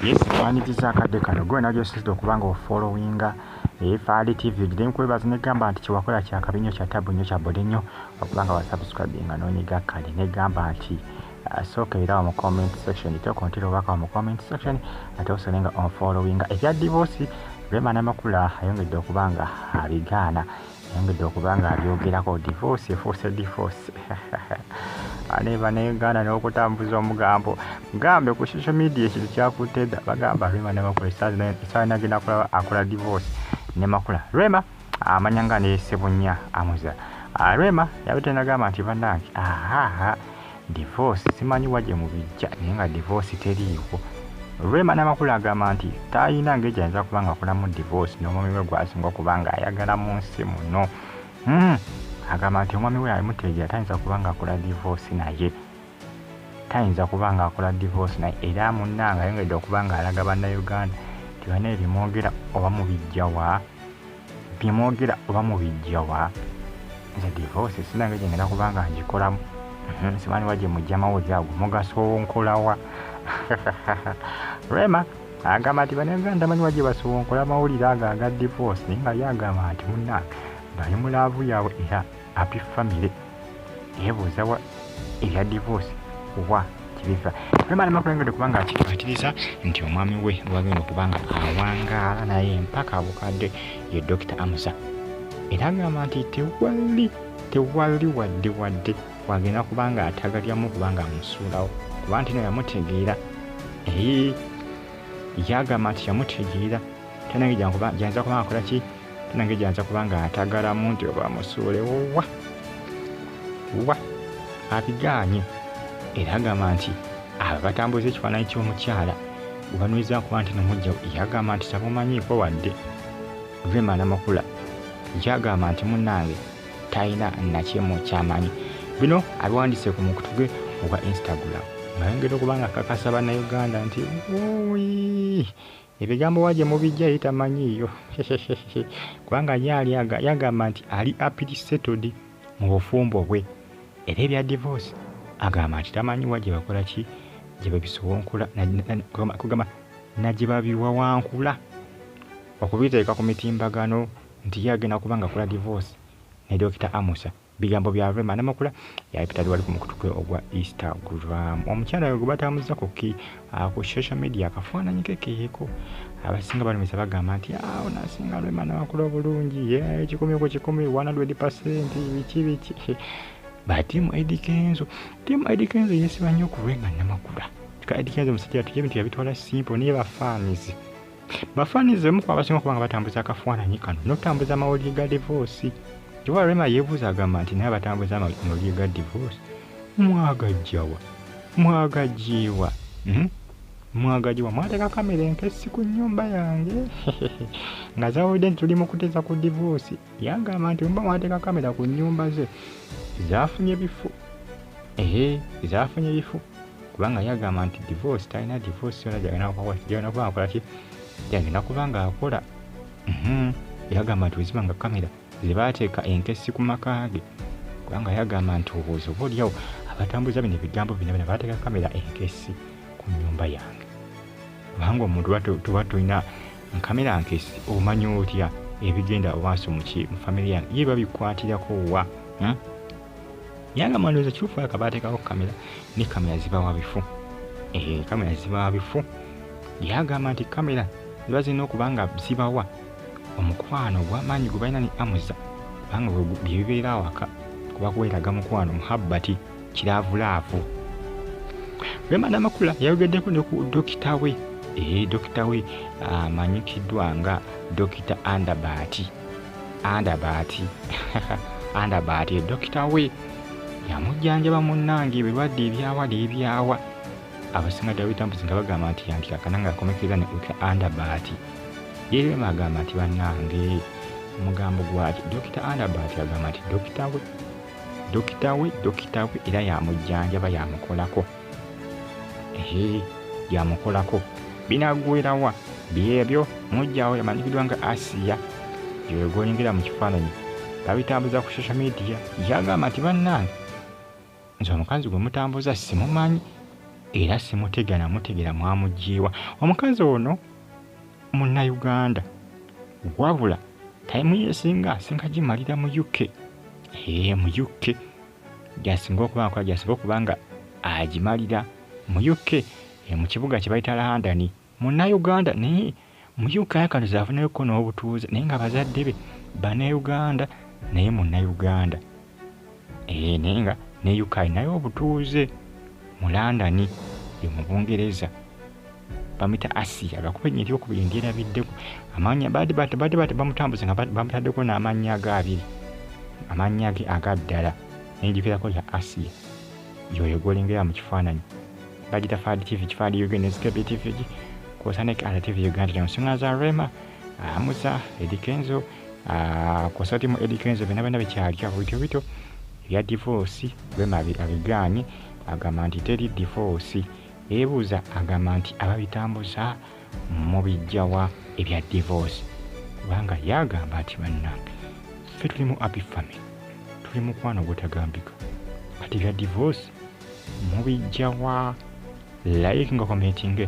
Yes, mwaniriza akadde kano gwe nagyo sizidde okubanga ofollowinga Faali TV gide nkwebaza negamba nti kiwakola kya kabi nnyo kya tabu nnyo kya bode nnyo okubanga wasubscribinga n'onyiga kale negamba nti sookera mu comment section tokontera obaka mu comment section ate osolenga onfollowinga ebya divorce Rema Namakuula ayongedde okubanga abigaana ayongedde okubanga abyogerako divorce efuuse divorce aneba negana n'okutambuza omugambo ngambe ku social media ekintu kyakutedda bagamba Rema Namakuula esaa nagenda akola divorce ne Makula Rema amanyanga ne Sebunya Hamza Rema yabite nagamba nti bannange divorce simanyi waje mu bijja naye nga divorce teriiwo Rema Namakuula agamba nti tayina ng'ejjanza kubanga akolamu divorce n'omwami we gwasinga okubanga ayagala mu nsi muno agamba nti omwami we alimutegeera tayinza kubanga akola divorce naye era munnanga ayongedde okubanga alaga bannayuganda nti bana bimwogera oba mu bijjawa nze divorce sinange gyengenda kubanga ngikolamu simanyi waje mujja mawulire ago mugasowonkolawa Rema agamba nti bannayuganda manyi waje basowonkola mawulire ago aga divorce naye nga yagamba nti munnange bali mu laavu yaabwe era happy family yeebuuza wa ebya divorce wa kibiva Rema Namakuula ngedde kubanga akikwatiriza nti omwami we wagenda okubanga awangaala naye mpaka bukadde ye Dr. Hamza era agamba nti tewali wadde wagenda kubanga atagalyamu kubanga amusuulawo kuba nti no yamutegeera yagamba nti yamutegeera tanange janza kubanga akola ki tanange janza kubanga atagalamu nti oba amusuulewo wa abigaanye era agamba nti abo batambuza ekifaananyi ky'omukyala webanyweza kuba nti nomujja yagamba nti tabumanyiiko wadde Rema Namakuula yagamba nti munnange talina nakimu kyamanyi bino abiwandiise ku mukutu gwe ogwa Instagram ngayongera okubanga akakasa bannayuganda nti ebigambo waje mu bijja yitamanyiiyo kubanga yagamba nti ali happily settled mu bufumbo bwe era ebya divorce agamba nti tamanyi waje bakola ki gye babisowonkula kugamba nagye babiwawankula okubiteeka ku mitimbagano nti yagenda kubanga akola divorce ne Dr. Hamza bigambo bya Rema Namakuula yabipita wali ku mukutu gwe ogwa Instagram omukyala we gubatambuza ku social media akafaananyi ke keeko abasinga balemesa bagamba nti onasinga Rema Namakuula obulungi 100% biki Timu Eddie Kenzo yesiba nnyo ku Rema Namakuula Eddie Kenzo musajja atujja ebintu yabitwala simple niye bafanizi emu ku abasinga okubanga batambuza akafaananyi kano n'okutambuza amawulire ga divorce Jowa Rema yeebuuza agamba nti naye batambuza amawulire ga divorce mwagajiwa mwateeka kamera enkessi ku nnyumba yange nga zawulidde nti tuli mu kuteesa ku divorce yagamba nti mba mwateeka kamera ku nnyumba ze zaafunye bifu kubanga yagamba nti divorce talina divorce yona gyagenda kubanga akola ki gyagenda kubanga akola yagamba nti wezibanga kamera zebaateeka enkessi ku maka ge kubanga yagamba nti oboozi oba oliawo abatambuza bino ebigambo bino baateeka kamera enkessi ku nnyumba yange kubanga omuntu tuba tulina kamera nkessi omanyi otya ebigenda wansi mu famire yange ye babikwatirako wa yagamba ndowooza kirufu aka baateekako kamera ne kamera zibawa bifu yagamba nti kamera ziba zirina okubanga zibawa omukwano ogw'amaanyi gwe balina ne Hamza kubanga byebibeera awaka kuba kweraga mukwano muhabbati kiraavulaavu Rema Namakuula yayogeddeko ne ku dokita we amanyikiddwa nga Dr. Andabati dokita we yamujjanjaba munnange ebirwadde ebyawa abasinga dabitambuzi nga bagamba nti yanti akananga akomekereza ne Andabati Rema agamba nti bannange omugambo gwaki Dr. Andabati agamba nti dokita we era yamujjanjaba yamukolako binagwerawa byebyo mujjawo yamanyikiddwa nga Asiya gyegolengera mu kifaananyi babitambuza ku social media yagamba nti bannange nze omukazi gwe mutambuza simumanyi era simutegera mutegera mwamujiwa omukazi ono Munnayuganda wabula time yesinga asinga gimalira mu UK mu UK jasinga okubanga agimalira mu UK mu kibuga kye bayita London Munnayuganda naye mu UK akanoza afunayo ko n'obutuuze naye nga bazadde be Bannayuganda naye Munnayuganda naye nga ne UK nayo obutuuze mu London mu Bungereza bamita Asia agakuba ennyiri okubiri ndyerabiddeko amanya badi bamutambuze nga bamutaddeko n'amannya agabiri amannya ge agaddala n'egivirako ya Asia yoyo golengera mu kifaananyi bagita Fadi TV Kifadi Uganda Skebe TV kosaneke ala TV Uganda na nsonga za Rema Hamza Edikenzo kosati mu Edikenzo bena bekyalya bito ya divorce Rema abiganye agamba nti teri divorce ebuuza agamba nti ababitambuza mu bijjawa ebya divorce kubanga yagamba nti bannange ffe tuli mu happy family tuli mukwano gutagambika kati bya divorce mu bijjawa like nga commenting